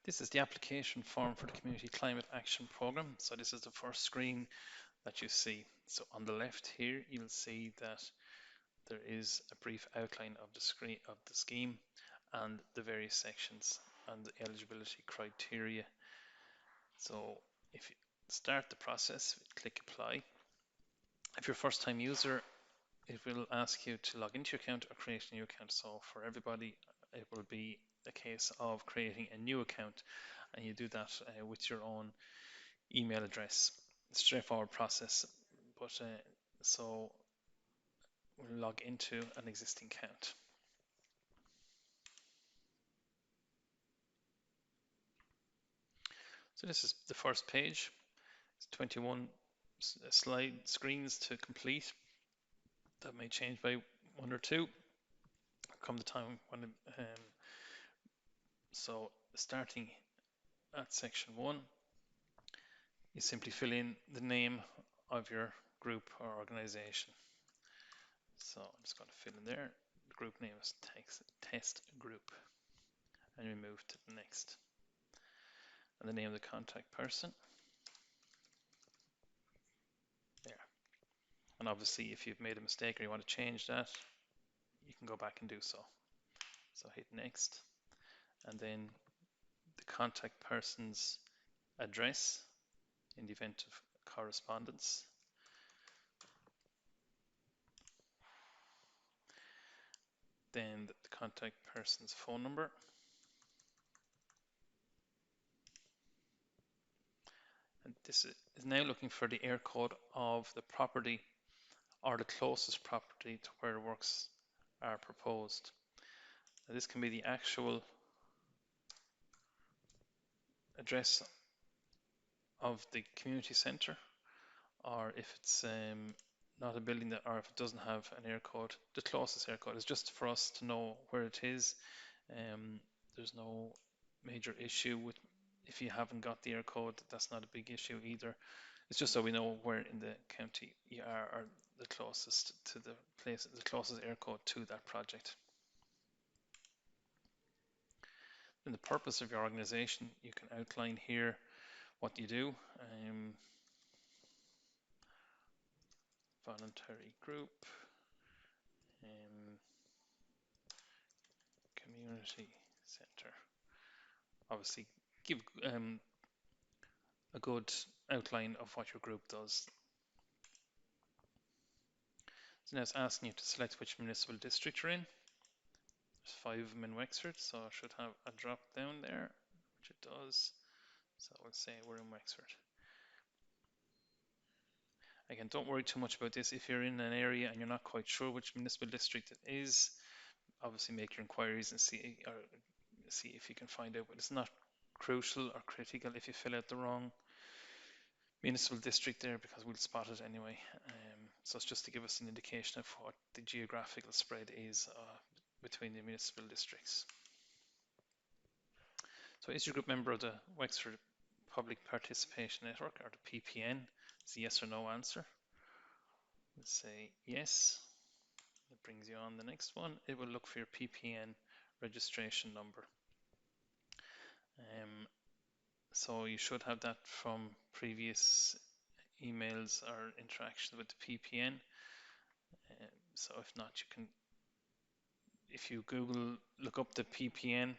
This is the application form for the Community Climate Action Programme. So this is the first screen that you see. So on the left here, you'll see that there is a brief outline of the scheme and the various sections and the eligibility criteria. So if you start the process, click apply. If you're a first time user, it will ask you to log into your account or create a new account. So for everybody, it will be a case of creating a new account, and you do that with your own email address. Straightforward process, but so we'll log into an existing account. So this is the first page. It's 21 slide screens to complete. That may change by one or two come the time when so starting at section 1, you simply fill in the name of your group or organization. So I'm just going to fill in there. The group name is test group, and we move to the next. And the name of the contact person. There. And obviously, if you've made a mistake or you want to change that, you can go back and do so. So hit next, and then the contact person's address in the event of correspondence. Then the contact person's phone number. And this is now looking for the air code of the property or the closest property to where works are proposed. Now this can be the actual address of the community centre, or if it's not a building that, or if it doesn't have an air code, the closest air code is just for us to know where it is. There's no major issue with if you haven't got the air code, that's not a big issue either. It's just so we know where in the county you are, or the closest to the place, the closest air code to that project. In the purpose of your organization, you can outline here what you do. Voluntary group, community center. Obviously, give a good outline of what your group does. So now it's asking you to select which municipal district you're in. There's 5 of them in Wexford, so I should have a drop down there, which it does. So we'll say we're in Wexford. Again, don't worry too much about this. If you're in an area and you're not quite sure which municipal district it is, obviously make your inquiries and see if you can find out. But it's not crucial or critical if you fill out the wrong municipal district there, because we'll spot it anyway. So it's just to give us an indication of what the geographical spread is between the municipal districts. So is your group member of the Wexford Public Participation Network, or the PPN? It's a yes or no answer. We'll say yes. It brings you on the next one. It will look for your PPN registration number. So you should have that from previous emails or interactions with the PPN. So if not, you can, if you Google, look up the PPN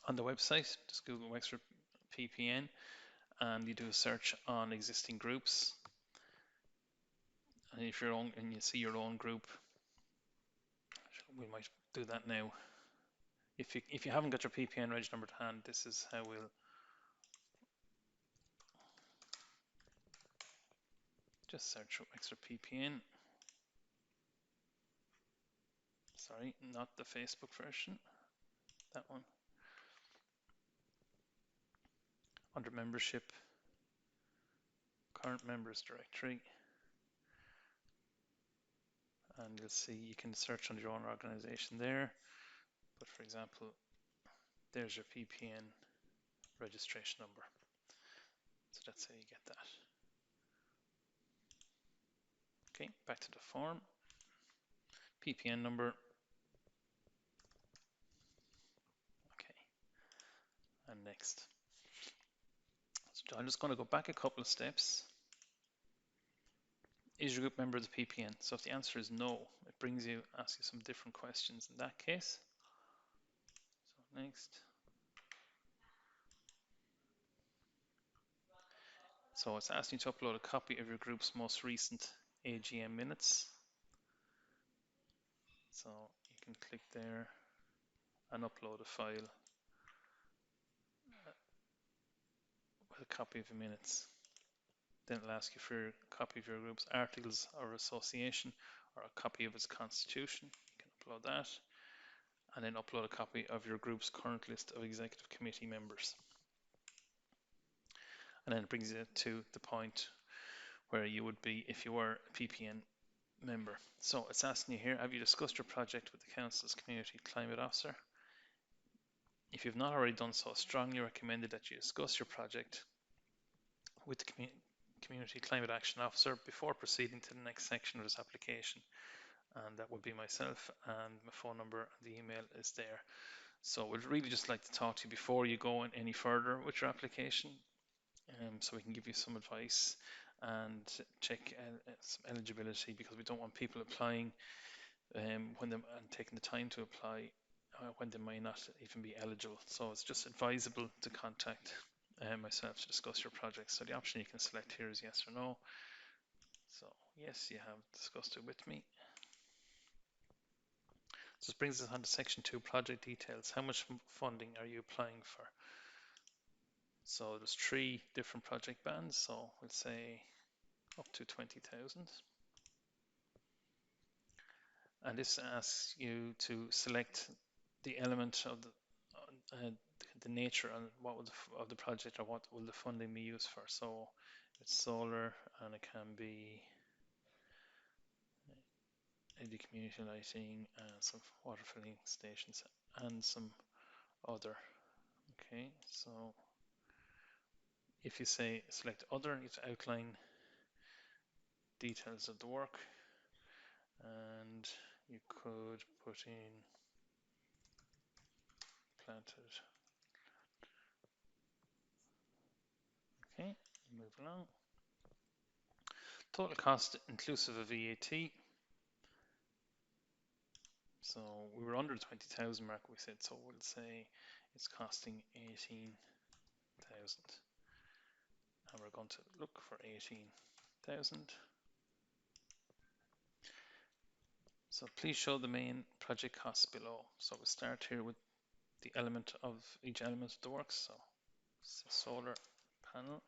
on the website, just Google Wexford PPN, and you do a search on existing groups. And if and you see your own group, we might do that now. If you haven't got your PPN reg number to hand, this is how we'll just search for Wexford PPN. Sorry, not the Facebook version, that one. Under membership, current members directory, and you'll see you can search under your own organization there. But for example, there's your PPN registration number. So that's how you get that. Okay, back to the form. PPN number. Okay. and next. So I'm just going to go back a couple of steps. Is your group member the PPN? So if the answer is no, it asks you some different questions in that case. So next. So it's asking you to upload a copy of your group's most recent AGM minutes. So you can click there and upload a file with a copy of the minutes. Then it'll ask you for a copy of your group's articles or association or a copy of its constitution. You can upload that. And then upload a copy of your group's current list of executive committee members. And then it brings you to the point where you would be if you were a PPN member. So it's asking you here, have you discussed your project with the Council's Community Climate Officer? If you've not already done so, strongly recommended that you discuss your project with the Community Climate Action Officer before proceeding to the next section of this application. And that would be myself, and my phone number and the email is there. So we'd really just like to talk to you before you go any further with your application, so we can give you some advice and check some eligibility, because we don't want people applying and taking the time to apply when they may not even be eligible. So it's just advisable to contact myself to discuss your project. So the option you can select here is yes or no. So yes, you have discussed it with me. So this brings us on to section 2, project details. How much funding are you applying for? So there's 3 different project bands. So we'll say up to 20,000. And this asks you to select the element of the nature and what will of the project, or what will the funding be used for. So it's solar, and it can be the community lighting, some water filling stations, and some other. Okay, so if you say select other, you have to outline details of the work, and you could put in planted. Okay, move along. Total cost inclusive of VAT. So we were under the 20,000 mark, we said, so we'll say it's costing 18,000. And we're going to look for 18,000. So please show the main project costs below. So we start here with the element of each element of the works. So solar panel.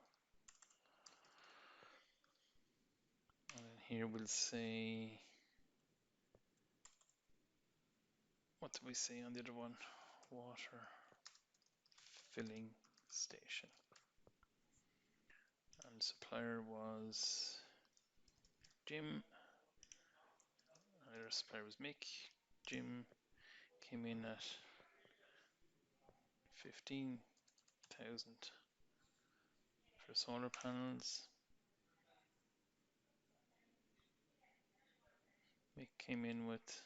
And then here we'll say, what do we say on the other one? Water filling station. And supplier was Jim. Another supplier was Mick. Jim came in at 15,000 for solar panels. Mick came in with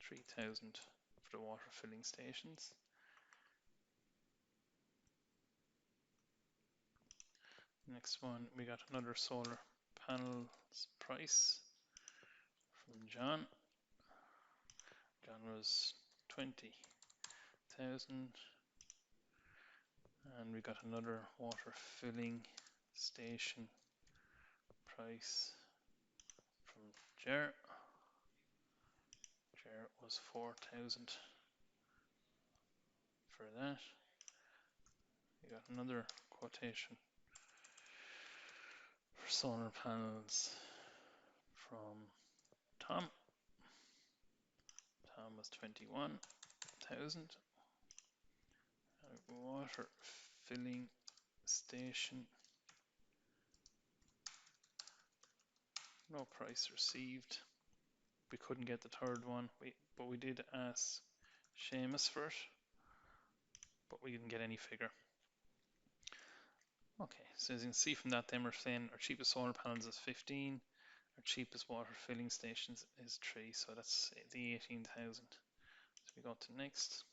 3,000 for the water filling stations. Next one, we got another solar panels price from John. John was 20,000. And we got another water filling station price from Ger. Ger was 4,000 for that. We got another quotation for solar panels from Tom. Tom was 21,000. Water filling station, no price received. We couldn't get the third one, but we did ask Seamus for it, but we didn't get any figure. Okay, so as you can see from that, then we're saying our cheapest solar panels is 15, our cheapest water filling stations is 3, so that's the 18,000. So we go to next.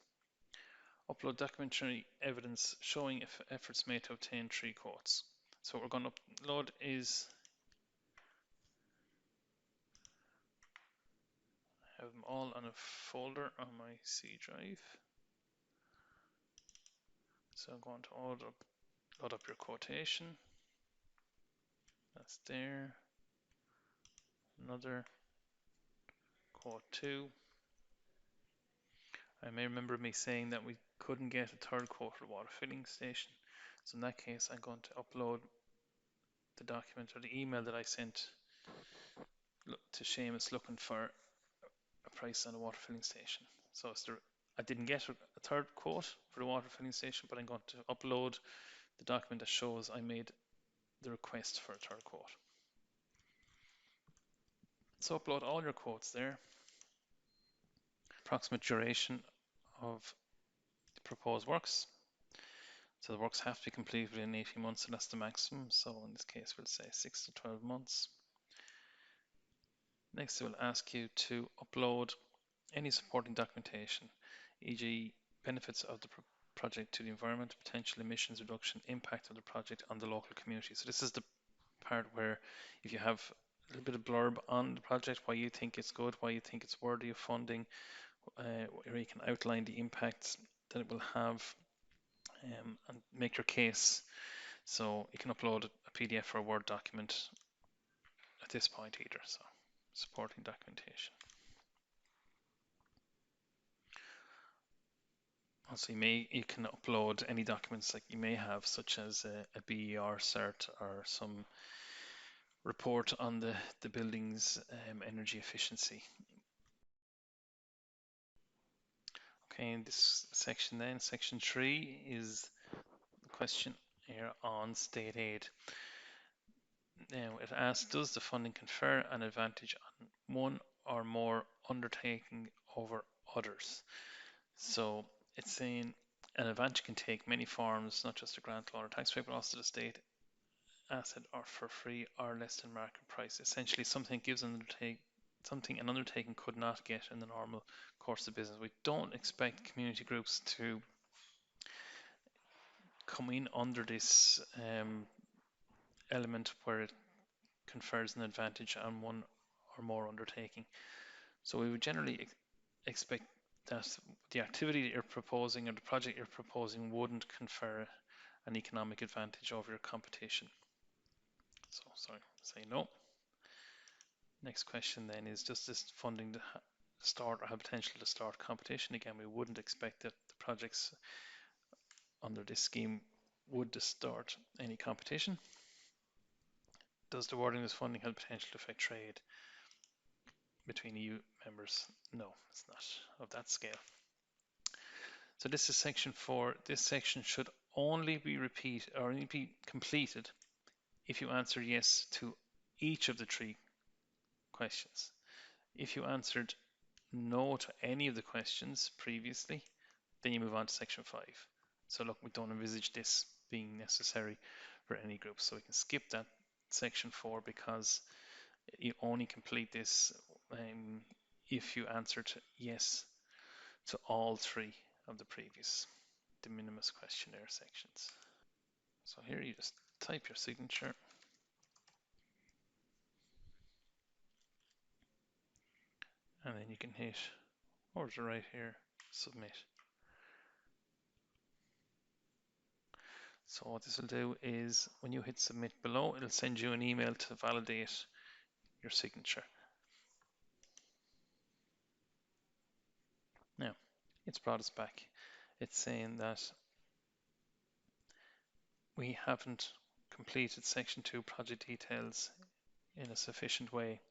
Upload documentary evidence showing efforts made to obtain 3 quotes. So what we're going to upload is, I have them all on a folder on my C drive. So I'm going to load up your quotation. That's there. Another quote 2. I may remember me saying that we couldn't get a third quote for the water filling station. So in that case, I'm going to upload the document or the email that I sent to Seamus looking for a price on a water filling station. So I didn't get a third quote for the water filling station, but I'm going to upload the document that shows I made the request for a third quote. So upload all your quotes there. Approximate duration of the proposed works. So the works have to be completed within 18 months, so that's the maximum. So in this case, we'll say 6 to 12 months. Next, it will ask you to upload any supporting documentation, e.g. benefits of the project to the environment, potential emissions reduction, impact of the project on the local community. So this is the part where if you have a little bit of blurb on the project, why you think it's good, why you think it's worthy of funding, where you can outline the impacts that it will have, and make your case. So you can upload a PDF or a Word document at this point either. So supporting documentation. Also, you can upload any documents like you may have, such as a BER cert or some report on the building's energy efficiency. Okay, in this section then, section 3 is the question here on state aid. Now it asks, does the funding confer an advantage on one or more undertaking over others? So it's saying an advantage can take many forms, not just a grant, loan, or tax break, but also the state asset or for free or less than market price. Essentially, something an undertaking could not get in the normal course of business. We don't expect community groups to come in under this element where it confers an advantage on one or more undertaking. So we would generally expect that the activity that you're proposing or the project you're proposing wouldn't confer an economic advantage over your competition. So, sorry, say no. Next question then is, does this funding start or have potential to start competition? Again, we wouldn't expect that the projects under this scheme would start any competition. Does the wording of this funding have potential to affect trade between EU members? No, it's not of that scale. So this is section 4. This section should only be completed if you answer yes to each of the 3 questions. If you answered no to any of the questions previously, then you move on to section 5. So look, we don't envisage this being necessary for any group, so we can skip that section 4 because you only complete this if you answered yes to all 3 of the previous de minimis questionnaire sections. So here you just type your signature. And then you can hit over to right here, submit. So what this will do is when you hit submit below, it'll send you an email to validate your signature. Now, it's brought us back. It's saying that we haven't completed section 2 project details in a sufficient way.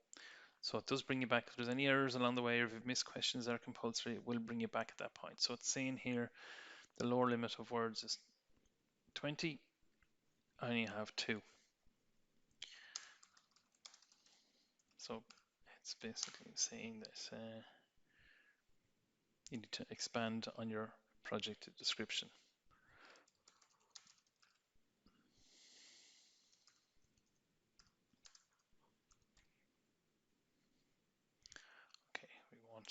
So it does bring you back. If there's any errors along the way, or if you've missed questions that are compulsory, it will bring you back at that point. So it's saying here the lower limit of words is 20. I only have 2. So it's basically saying that you need to expand on your project description. Okay, we want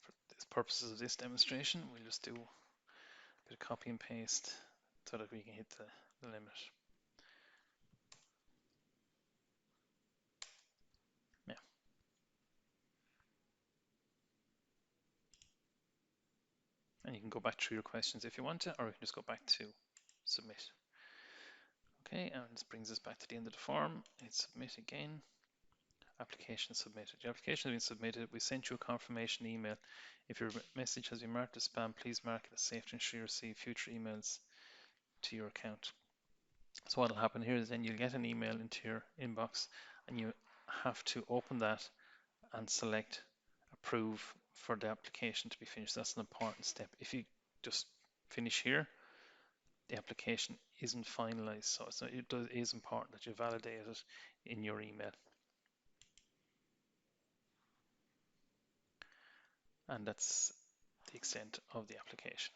for this purposes of this demonstration, we'll just do a bit of copy and paste so that we can hit the limit. Yeah. And you can go back through your questions if you want to, or you can just go back to submit. Okay, and this brings us back to the end of the form. Hit submit again. Application submitted. Your application has been submitted. We sent you a confirmation email. If your message has been marked as spam, please mark it as safe to ensure you receive future emails to your account. So what will happen here is then you'll get an email into your inbox, and you have to open that and select approve for the application to be finished. That's an important step. If you just finish here, the application isn't finalized. So it is important that you validate it in your email. And that's the extent of the application.